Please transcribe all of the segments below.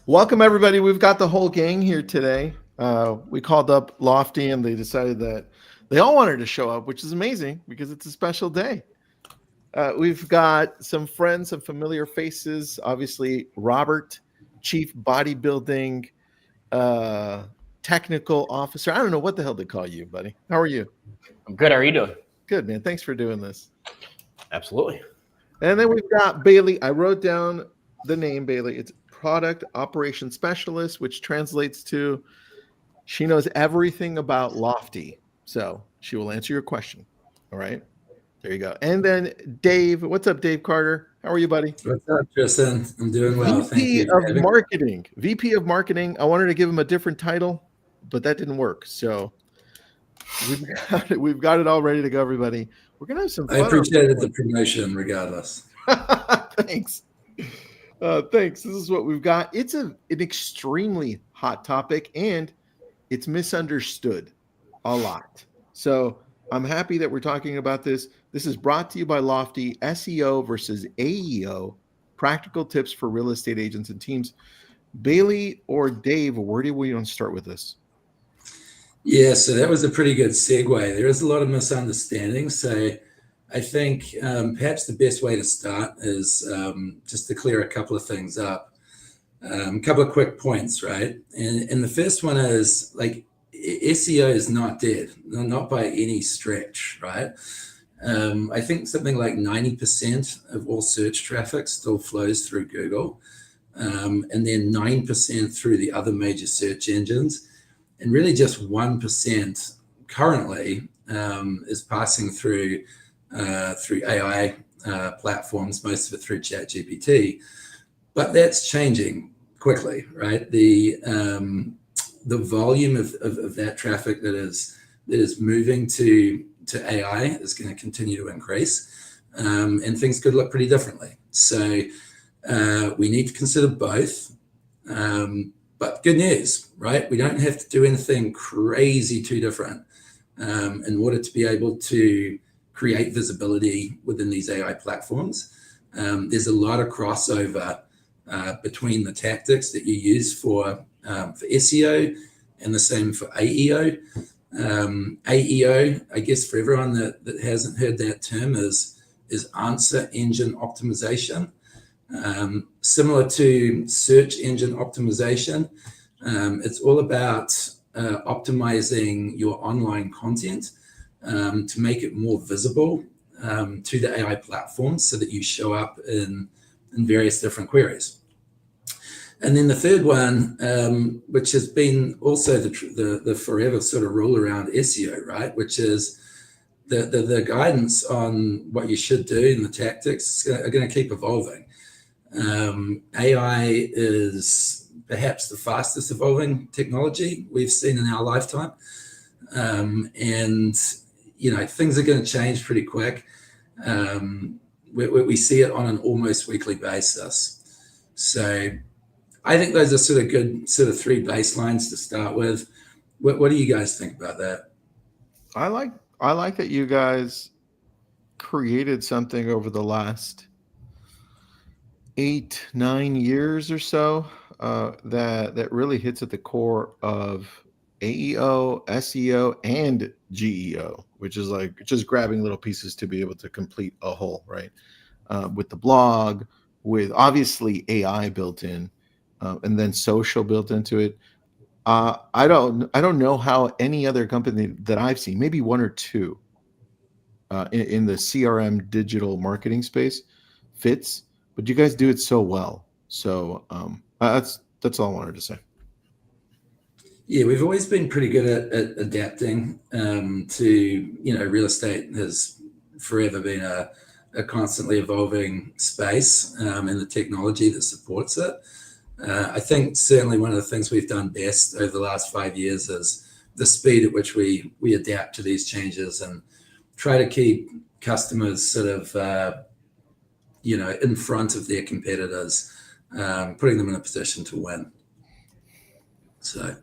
Welcome, everybody. We've got the whole gang here today. We called up Lofty, and they decided that they all wanted to show up, which is amazing because it's a special day. We've got some friends, some familiar faces. Obviously, Robert, Chief Bodybuilding Technical Officer. I don't know what the hell they call you, buddy. How are you? I'm good. How are you doing? Good, man. Thanks for doing this. Absolutely. And then we've got Bailey. I wrote down the name Bailey. It's Product Operations Specialist, which translates to she knows everything about Lofty. So she will answer your question. All right. There you go. And then Dave. What's up, Dave Carter? How are you, buddy? What's up, Tristan? I'm doing well. Thank you. VP of Marketing. VP of Marketing. I wanted to give him a different title, but that didn't work. So we've got it all ready to go, everybody. We're gonna have some fun. I appreciated the promotion regardless. Thanks. Thanks. This is what we've got. It's an extremely hot topic, and it's misunderstood a lot. So I'm happy that we're talking about this. This is brought to you by Lofty, SEO versus AEO, practical tips for real estate agents and teams. Bailey or Dave, where do we want to start with this? Yeah, so that was a pretty good segue. There is a lot of misunderstanding. So I think perhaps the best way to start is just to clear a couple of things up. A couple of quick points, right? And the first one is like SEO is not dead, not by any stretch, right? I think something like 90% of all search traffic still flows through Google, and then 9% through the other major search engines, and really just 1% currently is passing through AI platforms, most of it through ChatGPT. But that's changing quickly, right? The volume of that traffic that is moving to AI is going to continue to increase, and things could look pretty differently. So we need to consider both. But good news, right? We don't have to do anything crazy too different in order to be able to create visibility within these AI platforms. There's a lot of crossover between the tactics that you use for SEO and the same for AEO. AEO, I guess for everyone that hasn't heard that term, is answer engine optimization. Similar to search engine optimization, it's all about optimizing your online content to make it more visible to the AI platforms so that you show up in various different queries. And then the third one, which has been also the forever sort of rule around SEO, right? Which is the guidance on what you should do and the tactics are going to keep evolving. AI is perhaps the fastest evolving technology we've seen in our lifetime. And, you know, things are going to change pretty quick. We see it on an almost weekly basis. So I think those are sort of good sort of three baselines to start with. What do you guys think about that? I like that you guys created something over the last 8-9 years or so that really hits at the core of AEO, SEO, and GEO, which is like just grabbing little pieces to be able to complete a whole, right? With the blog, with obviously AI built in, and then social built into it. I don't know how any other company that I've seen, maybe one or two, in the CRM digital marketing space fits, but you guys do it so well. So that's all I wanted to say. Yeah, we've always been pretty good at adapting to, you know, real estate has forever been a constantly evolving space, and the technology that supports it. I think certainly one of the things we've done best over the last 5 years is the speed at which we adapt to these changes and try to keep customers sort of, you know, in front of their competitors, putting them in a position to win. So,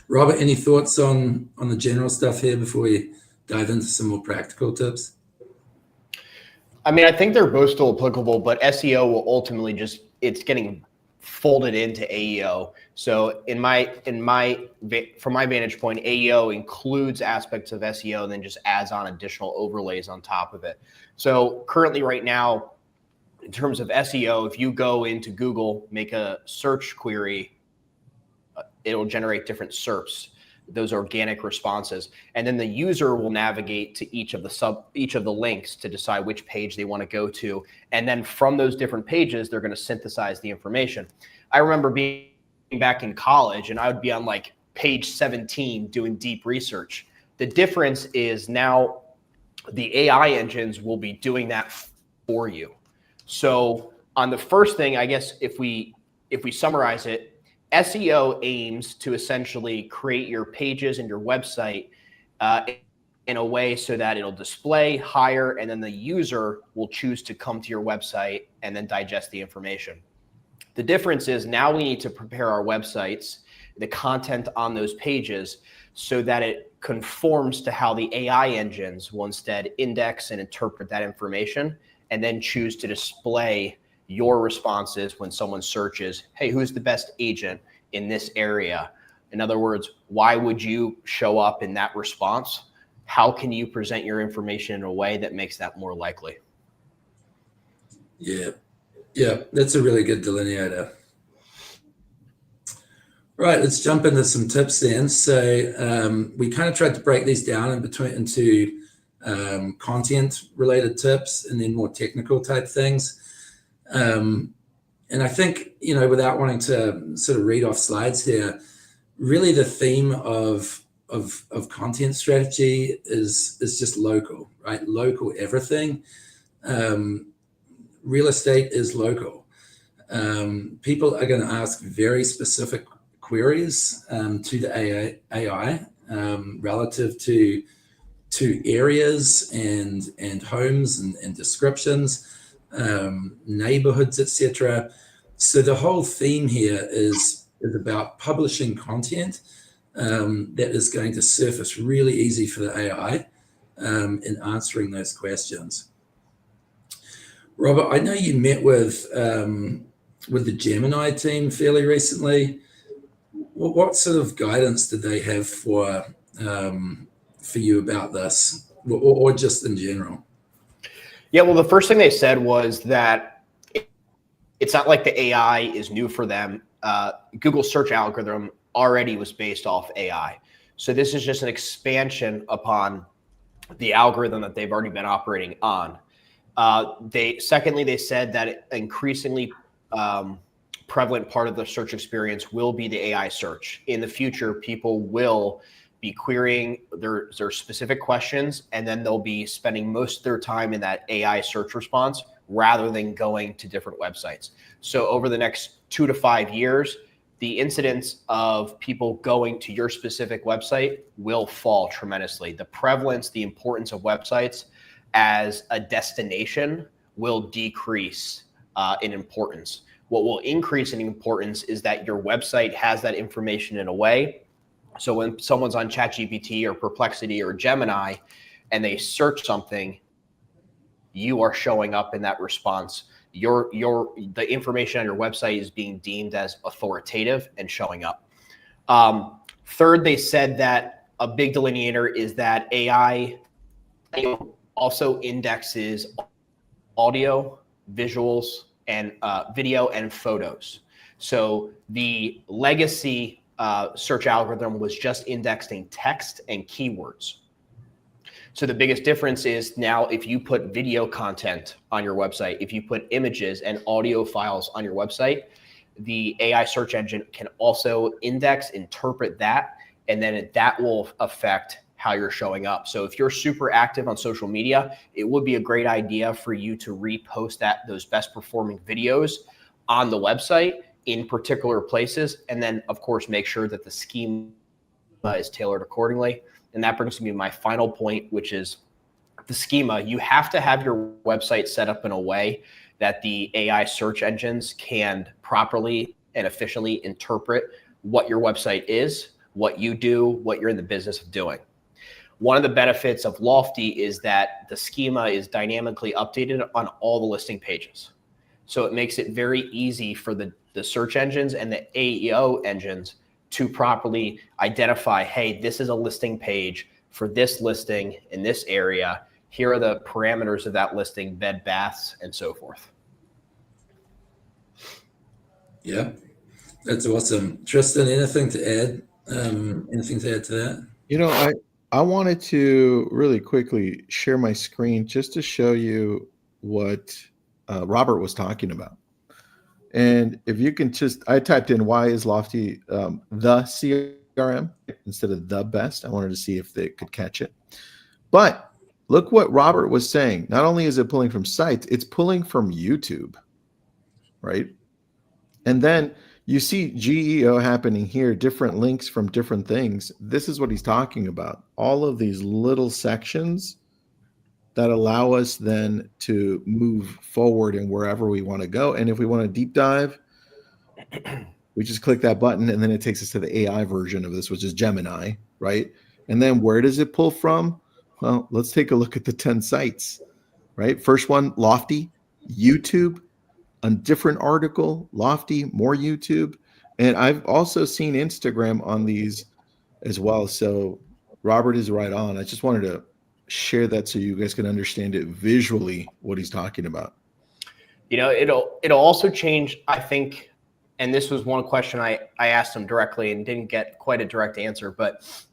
Robert, any thoughts on the general stuff here before we dive into some more practical tips? I mean, I think they're both still applicable, but SEO will ultimately it's getting folded into AEO. So from my vantage point, AEO includes aspects of SEO and then just adds on additional overlays on top of it. So currently right now, in terms of SEO, if you go into Google, make a search query, it'll generate different SERPs, those organic responses. And then the user will navigate to each of the links to decide which page they want to go to. And then from those different pages, they're going to synthesize the information. I remember being back in college and I would be on like page 17 doing deep research. The difference is now the AI engines will be doing that for you. So on the first thing, I guess if we summarize it, SEO aims to essentially create your pages and your website in a way so that it'll display higher, and then the user will choose to come to your website and then digest the information. The difference is now we need to prepare our websites, the content on those pages, so that it conforms to how the AI engines will instead index and interpret that information and then choose to display your responses when someone searches, hey, who's the best agent in this area? In other words, why would you show up in that response? How can you present your information in a way that makes that more likely? Yeah, that's a really good delineator. Right, let's jump into some tips then. So we kind of tried to break these down into content related tips and then more technical type things. And I think, without wanting to sort of read off slides here, really the theme of content strategy is just local, right? Local everything. Real estate is local. People are going to ask very specific queries to the AI relative to areas and homes and descriptions, neighborhoods, etc. So the whole theme here is about publishing content that is going to surface really easy for the AI in answering those questions. Robert, I know you met with the Gemini team fairly recently. What sort of guidance did they have for you about this, or just in general? Yeah, well, the first thing they said was that it's not like the AI is new for them. Google search algorithm already was based off AI. So this is just an expansion upon the algorithm that they've already been operating on. They said that increasingly prevalent part of the search experience will be the AI search. In the future, people will be querying their specific questions, and then they'll be spending most of their time in that AI search response rather than going to different websites. So over the next 2 to 5 years, the incidence of people going to your specific website will fall tremendously. The prevalence, the importance of websites as a destination will decrease in importance. What will increase in importance is that your website has that information in a way. So when someone's on ChatGPT or Perplexity or Gemini and they search something, you are showing up in that response. The information on your website is being deemed as authoritative and showing up. Third, they said that a big delineator is that AI also indexes audio, visuals, and video and photos. So the legacy search algorithm was just indexing text and keywords. So the biggest difference is now if you put video content on your website, if you put images and audio files on your website, the AI search engine can also index, interpret that, and then that will affect how you're showing up. So if you're super active on social media, it would be a great idea for you to repost those best performing videos on the website in particular places. And then of course, make sure that the schema is tailored accordingly. And that brings me to my final point, which is the schema. You have to have your website set up in a way that the AI search engines can properly and efficiently interpret what your website is, what you do, what you're in the business of doing. One of the benefits of Lofty is that the schema is dynamically updated on all the listing pages. So it makes it very easy for the search engines and the AEO engines to properly identify, hey, this is a listing page for this listing in this area. Here are the parameters of that listing, bed, baths, and so forth. Yeah, that's awesome. Tristan, anything to add? Anything to add to that? You know, I wanted to really quickly share my screen just to show you what Robert was talking about. And if you can just, I typed in why is Lofty the CRM instead of the best. I wanted to see if they could catch it. But look what Robert was saying. Not only is it pulling from sites, it's pulling from YouTube, right? And then you see GEO happening here, different links from different things. This is what he's talking about. All of these little sections that allow us then to move forward in wherever we want to go. And if we want to deep dive, we just click that button and then it takes us to the AI version of this, which is Gemini, right? And then where does it pull from? Well, let's take a look at the 10 sites, right? First one, Lofty, YouTube, a different article, Lofty, more YouTube. And I've also seen Instagram on these as well. So Robert is right on. I just wanted to share that so you guys can understand it visually, what he's talking about. You know, it'll also change, I think, and this was one question I asked him directly and didn't get quite a direct answer, but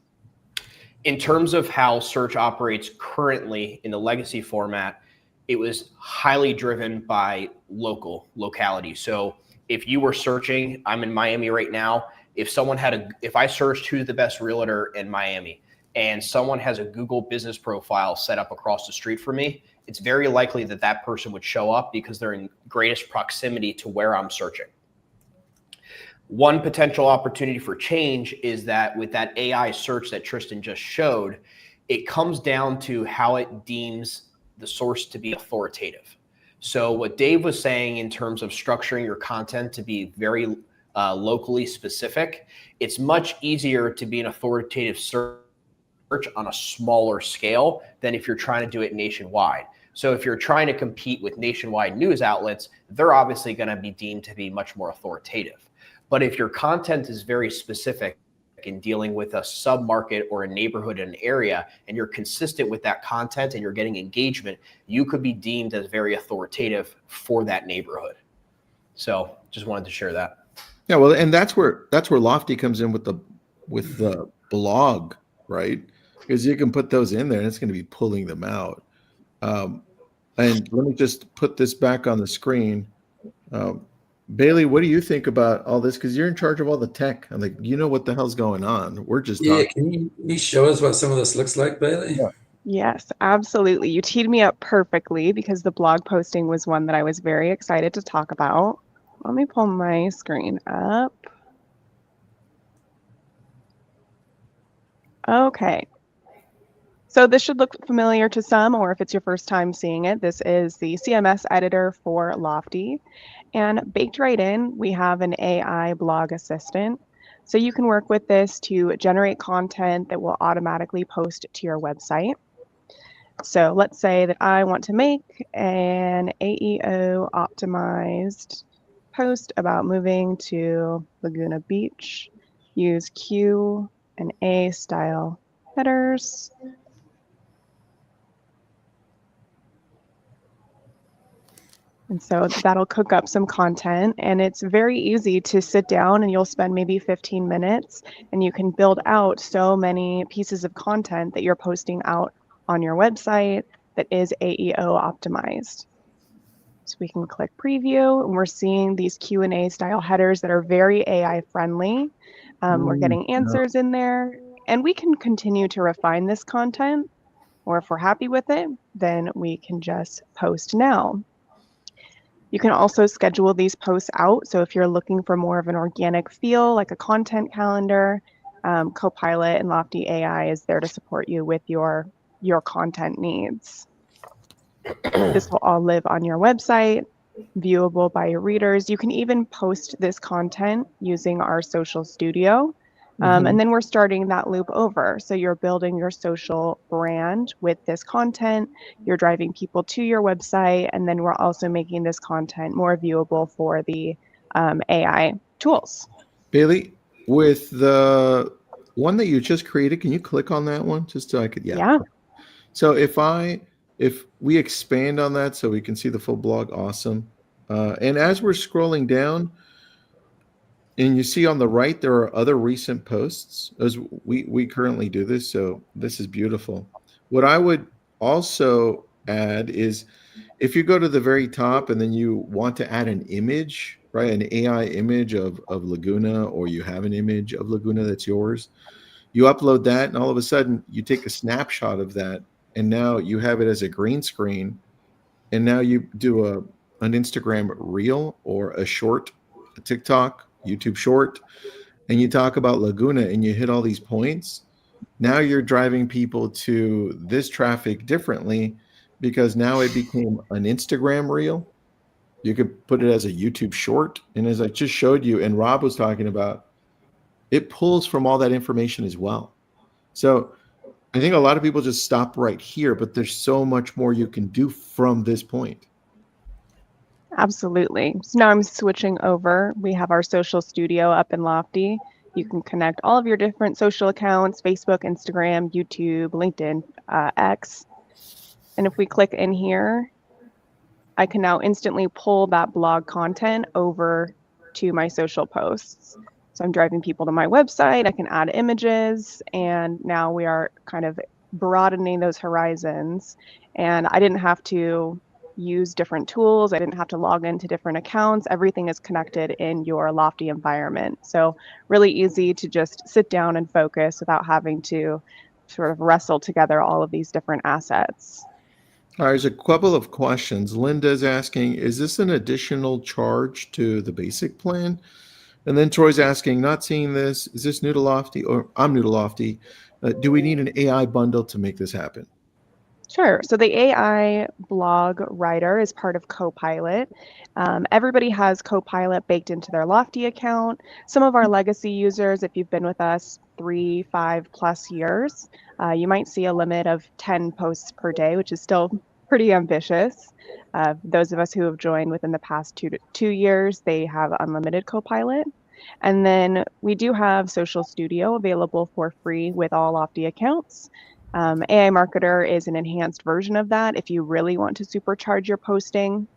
in terms of how search operates currently in the legacy format, it was highly driven by locality. So if you were searching, I'm in Miami right now. If I searched who's the best realtor in Miami and someone has a Google business profile set up across the street from me, it's very likely that that person would show up because they're in greatest proximity to where I'm searching. One potential opportunity for change is that with that AI search that Tristan just showed, it comes down to how it deems the source to be authoritative. So what Dave was saying in terms of structuring your content to be very locally specific, it's much easier to be an authoritative search on a smaller scale than if you're trying to do it nationwide. So if you're trying to compete with nationwide news outlets, they're obviously going to be deemed to be much more authoritative. But if your content is very specific in dealing with a sub-market or a neighborhood in an area, and you're consistent with that content and you're getting engagement, you could be deemed as very authoritative for that neighborhood. So just wanted to share that. Yeah, well, and that's where Lofty comes in with the blog, right? Because you can put those in there and it's going to be pulling them out. And let me just put this back on the screen. Bailey, what do you think about all this? Because you're in charge of all the tech. I'm like, you know what the hell's going on. We're just talking. Can you show us what some of this looks like, Bailey? Yeah. Yes, absolutely. You teed me up perfectly because the blog posting was one that I was very excited to talk about. Let me pull my screen up. Okay. So this should look familiar to some, or if it's your first time seeing it, this is the CMS editor for Lofty. And baked right in, we have an AI blog assistant. So you can work with this to generate content that will automatically post to your website. So let's say that I want to make an AEO optimized post about moving to Laguna Beach. Use Q and A style headers. And so that'll cook up some content, and it's very easy to sit down and you'll spend maybe 15 minutes and you can build out so many pieces of content that you're posting out on your website that is AEO optimized. So we can click preview and we're seeing these Q&A style headers that are very AI friendly. We're getting answers in there, and we can continue to refine this content, or if we're happy with it, then we can just post now. You can also schedule these posts out. So if you're looking for more of an organic feel, like a content calendar, Copilot and Lofty AI is there to support you with your content needs. This will all live on your website, viewable by your readers. You can even post this content using our social studio. And then we're starting that loop over. So you're building your social brand with this content, you're driving people to your website, and then we're also making this content more viewable for the AI tools. Bailey, with the one that you just created, can you click on that one just so I could, yeah. Yeah. So if we expand on that so we can see the full blog, awesome. And as we're scrolling down, and you see on the right, there are other recent posts as we currently do this. So this is beautiful. What I would also add is if you go to the very top and then you want to add an image, right? An AI image of Laguna, or you have an image of Laguna that's yours, you upload that and all of a sudden you take a snapshot of that and now you have it as a green screen. And now you do an Instagram reel or a short, a TikTok, YouTube short, and you talk about Laguna and you hit all these points. Now you're driving people to this traffic differently because now it became an Instagram reel. You could put it as a YouTube short. And as I just showed you, and Rob was talking about, it pulls from all that information as well. So I think a lot of people just stop right here, but there's so much more you can do from this point. Absolutely. So now I'm switching over. We have our social studio up in Lofty. You can connect all of your different social accounts, Facebook, Instagram, YouTube, LinkedIn, X. And if we click in here, I can now instantly pull that blog content over to my social posts. So I'm driving people to my website, I can add images, and now we are kind of broadening those horizons. And I didn't have to use different tools. I didn't have to log into different accounts. Everything is connected in your Lofty environment. So really easy to just sit down and focus without having to sort of wrestle together all of these different assets. All right, there's a couple of questions. Linda's asking, is this an additional charge to the basic plan? And then Troy's asking, not seeing this, is this new to Lofty, or I'm new to Lofty? Do we need an AI bundle to make this happen? Sure. So the AI blog writer is part of Copilot. Everybody has Copilot baked into their Lofty account. Some of our legacy users, if you've been with us 3, 5+ years, you might see a limit of 10 posts per day, which is still pretty ambitious. Those of us who have joined within the past 2 years, they have unlimited Copilot. And then we do have Social Studio available for free with all Lofty accounts. AI Marketer is an enhanced version of that if you really want to supercharge your posting.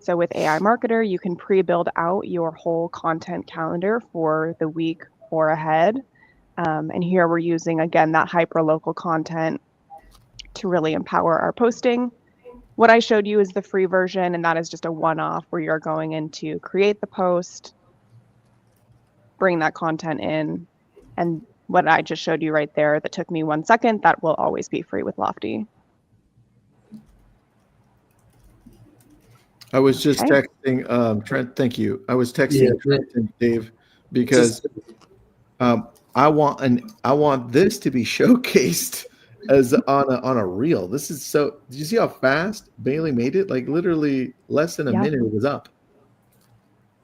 So with AI Marketer, you can pre-build out your whole content calendar for the week or ahead. And here we're using, again, that hyper-local content to really empower our posting. What I showed you is the free version, and that is just a one-off where you're going in to create the post, bring that content in, and what I just showed you right there that took me 1 second, that will always be free with Lofty. I was just texting Trent. Thank you. I was texting Trent and Dave because I want this to be showcased as on a reel. This is so. Did you see how fast Bailey made it? Like literally less than a minute, it was up.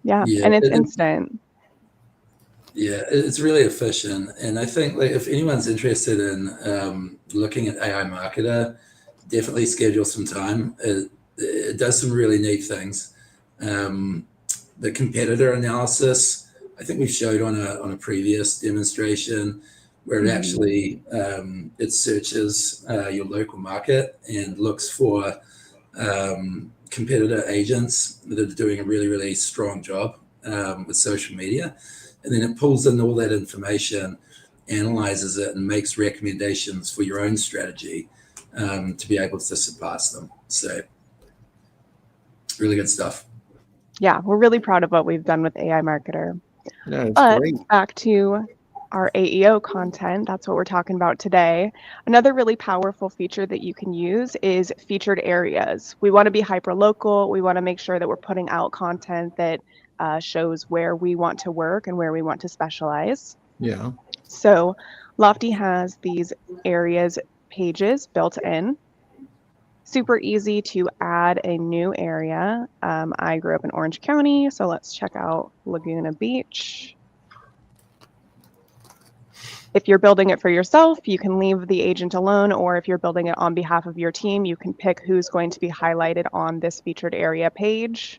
Yeah, and it's instant. Yeah, it's really efficient. And I think like, if anyone's interested in looking at AI Marketer, definitely schedule some time. It does some really neat things. The competitor analysis, I think we showed on a previous demonstration where it actually it searches your local market and looks for competitor agents that are doing a really, really strong job with social media. And then it pulls in all that information, analyzes it, and makes recommendations for your own strategy to be able to surpass them. So really good stuff. Yeah, we're really proud of what we've done with AI Marketer. Yeah, but great. Back to our AEO content, that's what we're talking about today. Another really powerful feature that you can use is featured areas. We want to be hyper local. We want to make sure that we're putting out content that shows where we want to work and where we want to specialize. Yeah. So Lofty has these areas pages built in. Super easy to add a new area. I grew up in Orange County, so let's check out Laguna Beach. If you're building it for yourself, you can leave the agent alone, or if you're building it on behalf of your team, you can pick who's going to be highlighted on this featured area page.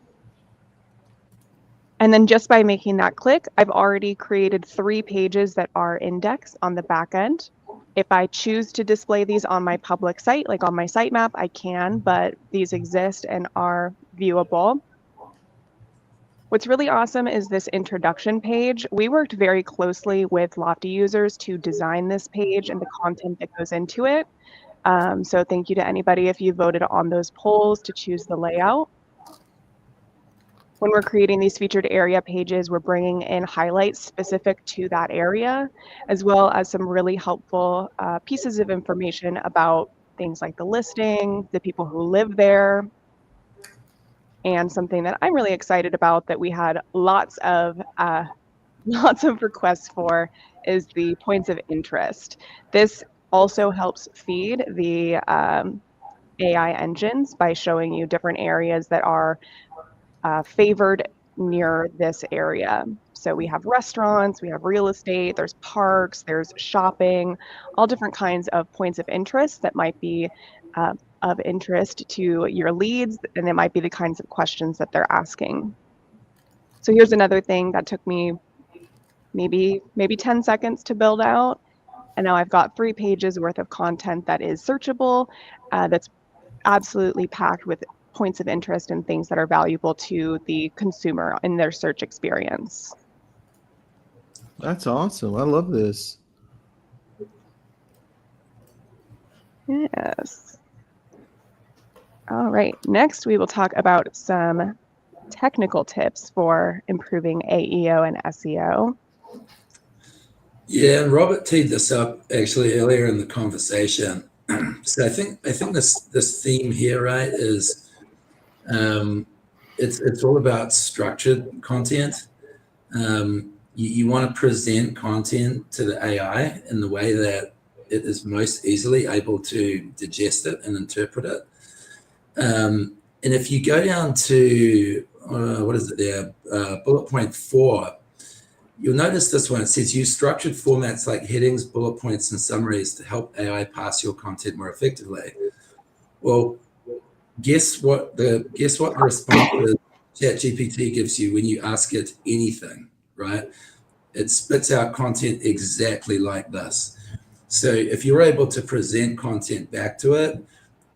And then just by making that click, I've already created 3 pages that are indexed on the back end. If I choose to display these on my public site, like on my sitemap, I can, but these exist and are viewable. What's really awesome is this introduction page. We worked very closely with Lofty users to design this page and the content that goes into it. So thank you to anybody if you voted on those polls to choose the layout. When we're creating these featured area pages, we're bringing in highlights specific to that area, as well as some really helpful pieces of information about things like the listing, the people who live there, and something that I'm really excited about that we had lots of requests for is the points of interest. This also helps feed the AI engines by showing you different areas that are favored near this area. So we have restaurants, we have real estate, there's parks, there's shopping, all different kinds of points of interest that might be of interest to your leads, and it might be the kinds of questions that they're asking. So here's another thing that took me maybe 10 seconds to build out. And now I've got 3 pages worth of content that is searchable, that's absolutely packed with points of interest and things that are valuable to the consumer in their search experience. That's awesome. I love this. Yes. All right, next we will talk about some technical tips for improving AEO and SEO. Yeah, and Robert teed this up actually earlier in the conversation. So I think this theme here, right, is it's all about structured content. You want to present content to the AI in the way that it is most easily able to digest it and interpret it. And if you go down to what is it there, bullet point 4. You'll notice this one. It says use structured formats like headings, bullet points, and summaries to help AI parse your content more effectively. Well, guess what the response is ChatGPT gives you when you ask it anything, right? It spits out content exactly like this. So if you're able to present content back to it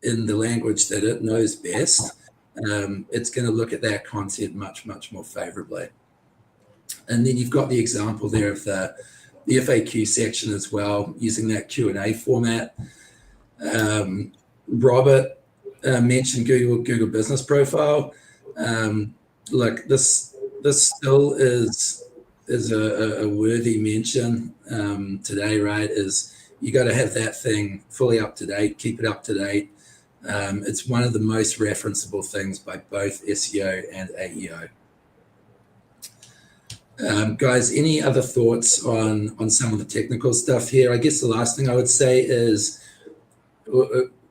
in the language that it knows best, it's going to look at that content much, much more favorably. And then you've got the example there of the FAQ section as well, using that Q&A format. Robert mentioned Google Business Profile. Look, this still is a worthy mention today, right? Is you got to have that thing fully up to date, keep it up to date. It's one of the most referenceable things by both SEO and AEO. Guys, any other thoughts on some of the technical stuff here? I guess the last thing I would say is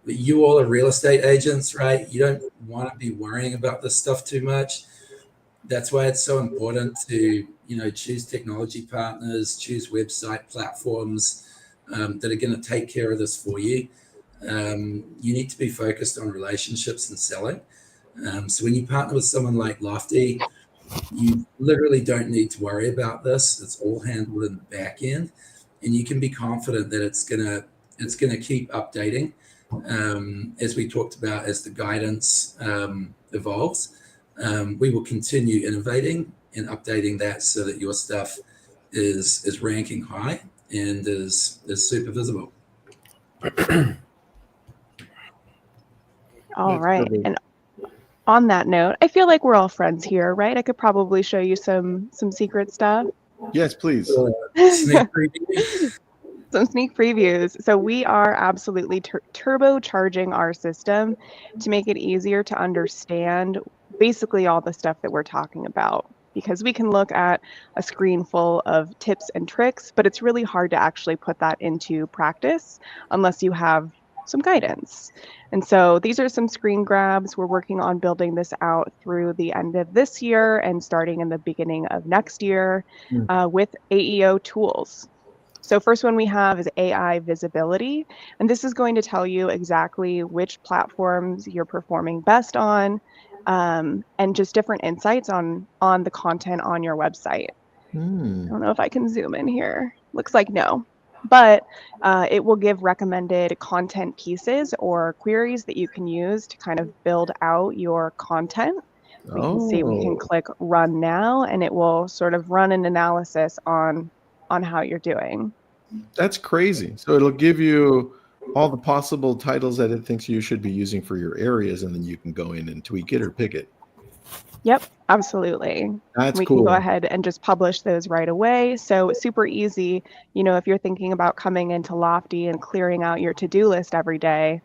you all are real estate agents, right? You don't want to be worrying about this stuff too much. That's why it's so important to, choose technology partners, choose website platforms that are going to take care of this for you. You need to be focused on relationships and selling. So when you partner with someone like Lofty, you literally don't need to worry about this. It's all handled in the back end, and you can be confident that it's gonna keep updating as we talked about as the guidance evolves. We will continue innovating and updating that so that your stuff is ranking high and is super visible. All right, and on that note, I feel like we're all friends here, right? I could probably show you some secret stuff. Yes, please. Sneak preview. Some sneak previews. So we are absolutely turbocharging our system to make it easier to understand basically all the stuff that we're talking about, because we can look at a screen full of tips and tricks, but it's really hard to actually put that into practice unless you have some guidance. And so these are some screen grabs. We're working on building this out through the end of this year and starting in the beginning of next year with AEO tools. So first one we have is AI visibility, and this is going to tell you exactly which platforms you're performing best on, and just different insights on the content on your website. I don't know if I can zoom in here. Looks like no, but it will give recommended content pieces or queries that you can use to kind of build out your content. We can see, we can Oh, click run now, and it will sort of run an analysis on how you're doing. that's crazy. So it'll give you all the possible titles that it thinks you should be using for your areas, and then you can go in and tweak it or pick it. Yep, absolutely. That's We can go cool. ahead and just publish those right away. So it's super easy. You know, if you're thinking about coming into Lofty and clearing out your to-do list every day,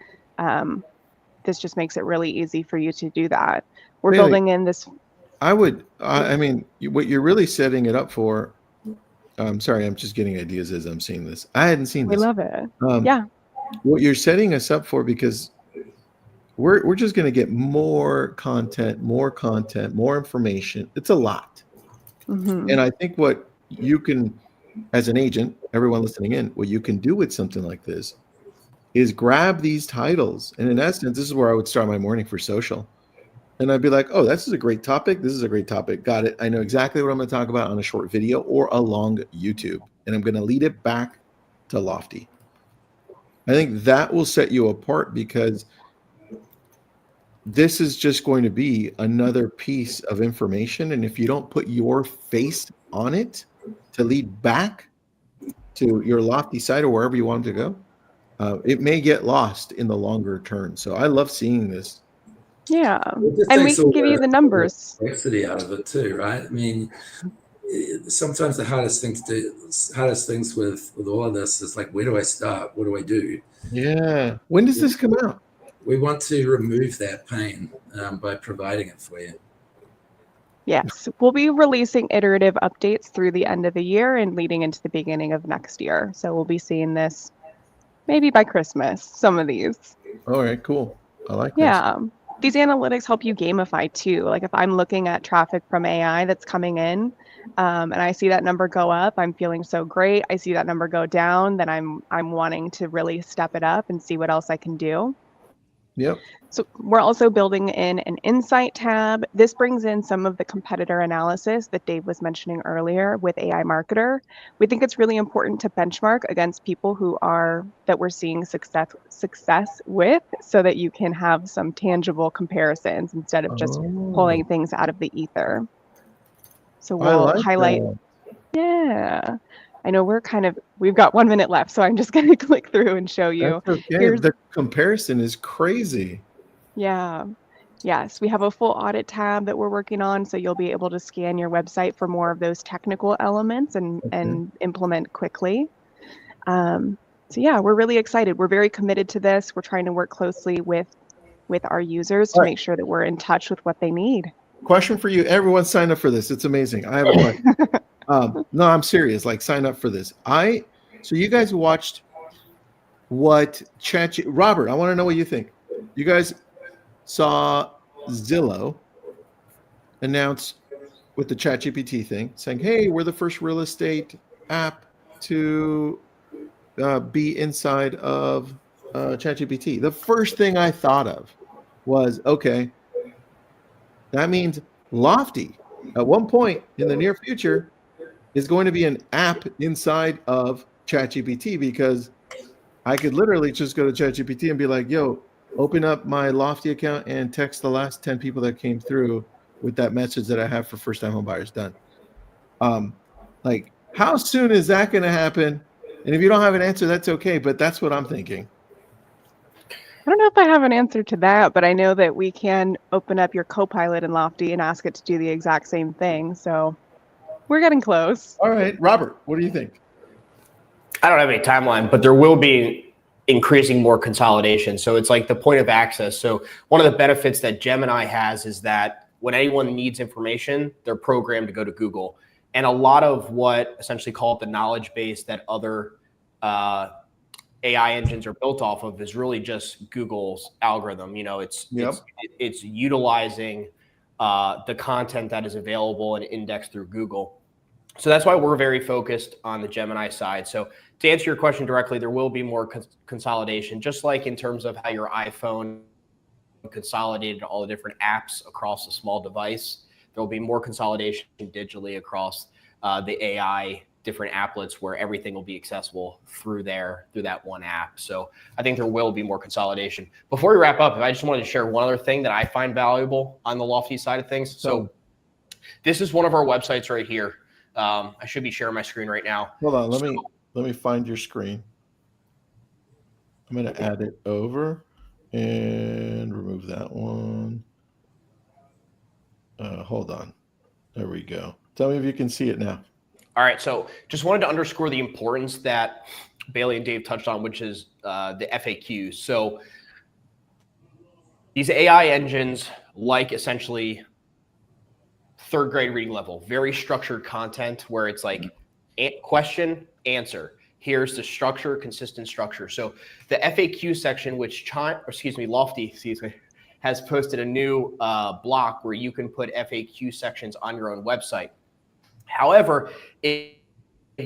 this just makes it really easy for you to do that. We're Bailey, building in this. I mean, what you're really setting it up for, I'm sorry, I'm just getting ideas as I'm seeing this. I hadn't seen We this. love it. Um, Yeah. what you're setting us up for, because we're just going to get more content, more information. It's a lot. Mm-hmm. And I think what you can, as an agent, everyone listening in, what you can do with something like this is grab these titles. And in essence, this is where I would start my morning for social. And I'd be like, oh, this is a great topic. This is a great topic. Got it. I know exactly what I'm going to talk about on a short video or a long YouTube. And I'm going to lead it back to Lofty. I think that will set you apart, because this is just going to be another piece of information. And if you don't put your face on it to lead back to your Lofty site or wherever you want it to go, it may get lost in the longer term. So I love seeing this. Yeah. It just And we takes can all give you the numbers. complexity out of it too, right? I mean, sometimes the hardest things with all of this is like, where do I start? What do I do? Yeah. When does this come out? We want to remove that pain by providing it for you. Yes. We'll be releasing iterative updates through the end of the year and leading into the beginning of next year. So we'll be seeing this maybe by Christmas, some of these. All right, cool. I like this. Yeah. These analytics help you gamify too. Like if I'm looking at traffic from AI that's coming in, and I see that number go up, I'm feeling so great. I see that number go down, then I'm wanting to really step it up and see what else I can do. Yep. So we're also building in an insight tab. This brings in some of the competitor analysis that Dave was mentioning earlier with AI Marketer. We think it's really important to benchmark against people that we're seeing success with, so that you can have some tangible comparisons instead of just pulling things out of the ether. So I we'll like highlight. that. Yeah. I know we've got 1 minute left, so I'm just going to click through and show you. That's okay. The comparison is crazy. Yeah. Yes, we have a full audit tab that we're working on, so you'll be able to scan your website for more of those technical elements and implement quickly. So yeah, we're really excited. We're very committed to this. We're trying to work closely with our users to make sure that we're in touch with what they need. Question for you. Everyone sign up for this. It's amazing. I have a question. No, I'm serious. Like, sign up for this. So you guys watched what Robert, I want to know what you think. You guys saw Zillow announce with the ChatGPT thing, saying, hey, we're the first real estate app to be inside of ChatGPT. The first thing I thought of was, okay, that means Lofty at one point in the near future is going to be an app inside of ChatGPT, because I could literally just go to ChatGPT and be like, yo, open up my Lofty account and text the last 10 people that came through with that message that I have for first-time home buyers done. Like, how soon is that going to happen? And if you don't have an answer, that's okay, but that's what I'm thinking. I don't know if I have an answer to that, but I know that we can open up your Copilot in Lofty and ask it to do the exact same thing. So we're getting close. All right, Robert, what do you think? I don't have any timeline, but there will be increasing more consolidation. So it's like the point of access. So one of the benefits that Gemini has is that when anyone needs information, they're programmed to go to Google. And a lot of what essentially called the knowledge base that other AI engines are built off of is really just Google's algorithm. You know, it's utilizing the content that is available and indexed through Google. So that's why we're very focused on the Gemini side. So to answer your question directly, there will be more consolidation, just like in terms of how your iPhone consolidated all the different apps across a small device. There will be more consolidation digitally across the AI different applets where everything will be accessible through that one app. So I think there will be more consolidation. Before we wrap up, I just wanted to share one other thing that I find valuable on the Lofty side of things. So this is one of our websites right here. I should be sharing my screen right now. Hold on, let me find your screen. I'm going to add it over and remove that one. Hold on. There we go. Tell me if you can see it now. All right. So just wanted to underscore the importance that Bailey and Dave touched on, which is the FAQs. So these AI engines, like essentially third grade reading level, very structured content where it's like question, answer. Here's the structure, consistent structure. So the FAQ section, which Lofty, has posted a new block where you can put FAQ sections on your own website. However, if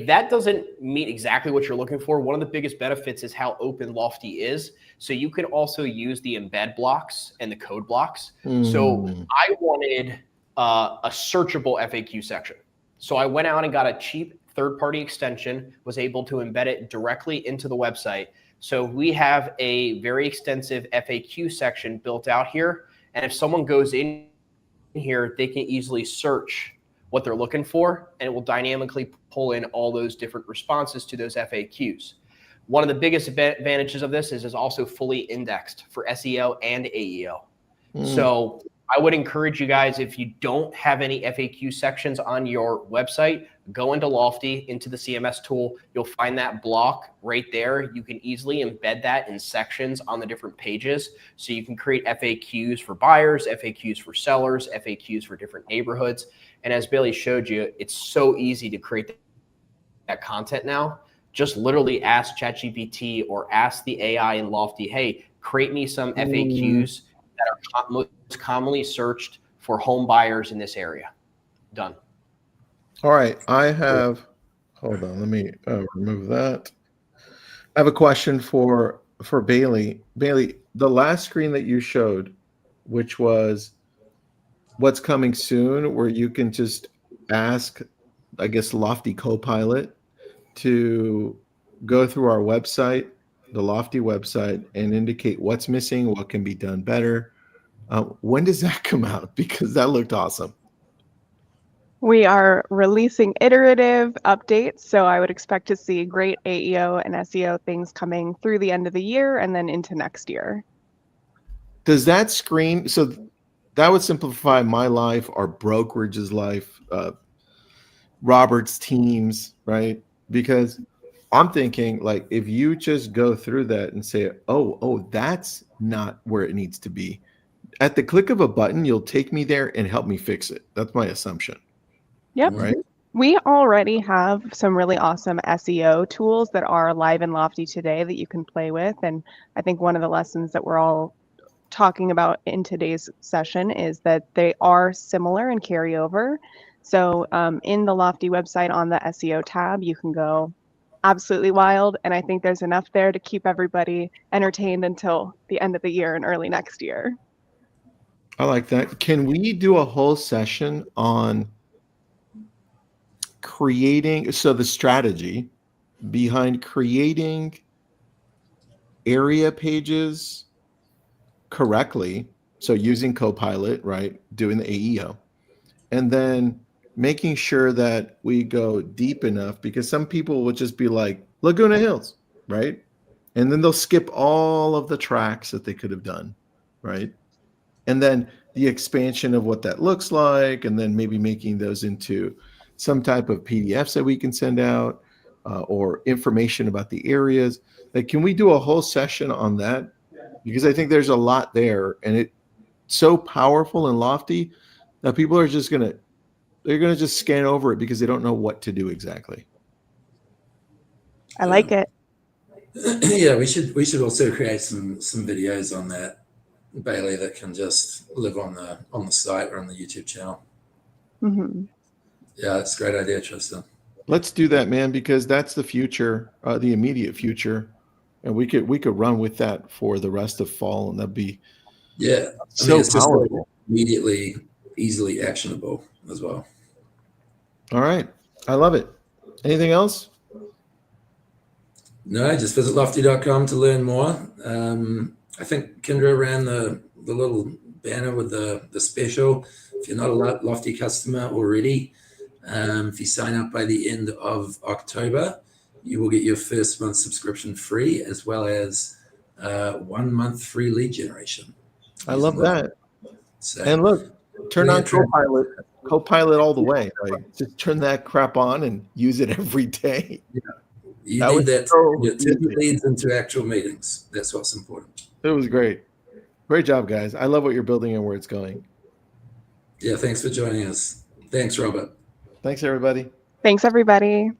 that doesn't meet exactly what you're looking for, one of the biggest benefits is how open Lofty is. So you can also use the embed blocks and the code blocks. So I wanted a searchable FAQ section. So I went out and got a cheap third-party extension, was able to embed it directly into the website. So we have a very extensive FAQ section built out here. And if someone goes in here, they can easily search what they're looking for, and it will dynamically pull in all those different responses to those FAQs. One of the biggest advantages of this is it's also fully indexed for SEO and AEO. So I would encourage you guys, if you don't have any FAQ sections on your website, go into Lofty, into the CMS tool. You'll find that block right there. You can easily embed that in sections on the different pages. So you can create FAQs for buyers, FAQs for sellers, FAQs for different neighborhoods. And as Bailey showed you, it's so easy to create that content now. Just literally ask ChatGPT or ask the AI in Lofty, hey, create me some FAQs that are most commonly searched for home buyers in this area. Done. All right. Hold on. Let me remove that. I have a question for Bailey. Bailey, the last screen that you showed, which was what's coming soon, where you can just ask, I guess, Lofty Copilot to go through our website, the Lofty website, and indicate what's missing, what can be done better. When does that come out? Because that looked awesome. We are releasing iterative updates, so I would expect to see great AEO and SEO things coming through the end of the year and then into next year. Does that screen, so that would simplify my life, our brokerage's life, Robert's teams, right? Because I'm thinking, like, if you just go through that and say, oh, that's not where it needs to be. At the click of a button, you'll take me there and help me fix it. That's my assumption. Yep. Right. We already have some really awesome SEO tools that are live in Lofty today that you can play with. And I think one of the lessons that we're all talking about in today's session is that they are similar and carry over. So in the Lofty website on the SEO tab, you can go absolutely wild. And I think there's enough there to keep everybody entertained until the end of the year and early next year. I like that. Can we do a whole session on creating, so the strategy behind creating area pages correctly, so using Copilot, right, doing the AEO, and then making sure that we go deep enough, because some people will just be like Laguna Hills, right, and then they'll skip all of the tracks that they could have done, right, and then the expansion of what that looks like, and then maybe making those into some type of PDFs that we can send out, or information about the areas. Like, can we do a whole session on that? Because I think there's a lot there, and it's so powerful and lofty that people are just they're gonna just scan over it because they don't know what to do exactly. I like it. Yeah, we should also create some videos on that, Bailey, that can just live on the site or on the YouTube channel. Mm-hmm. Yeah, that's a great idea, Tristan. Let's do that, man, because that's the future, the immediate future, and we could run with that for the rest of fall, and that'd be Yeah, I mean, so it's just powerful. immediately, easily actionable as well. All right, I love it. Anything else? No, just visit lofty.com to learn more. I think Kendra ran the little banner with the special. If you're not a Lofty customer already, if you sign up by the end of October, you will get your first month subscription free, as well as 1 month free lead generation. I love that. So, And look, turn really on attractive. Copilot all the way. Like, just turn that crap on and use it every day. You That need was that so to turn your easy. leads into actual meetings. That's what's important. It was great. Great job, guys. I love what you're building and where it's going. Yeah, thanks for joining us. Thanks, Robert. Thanks, everybody. Thanks, everybody.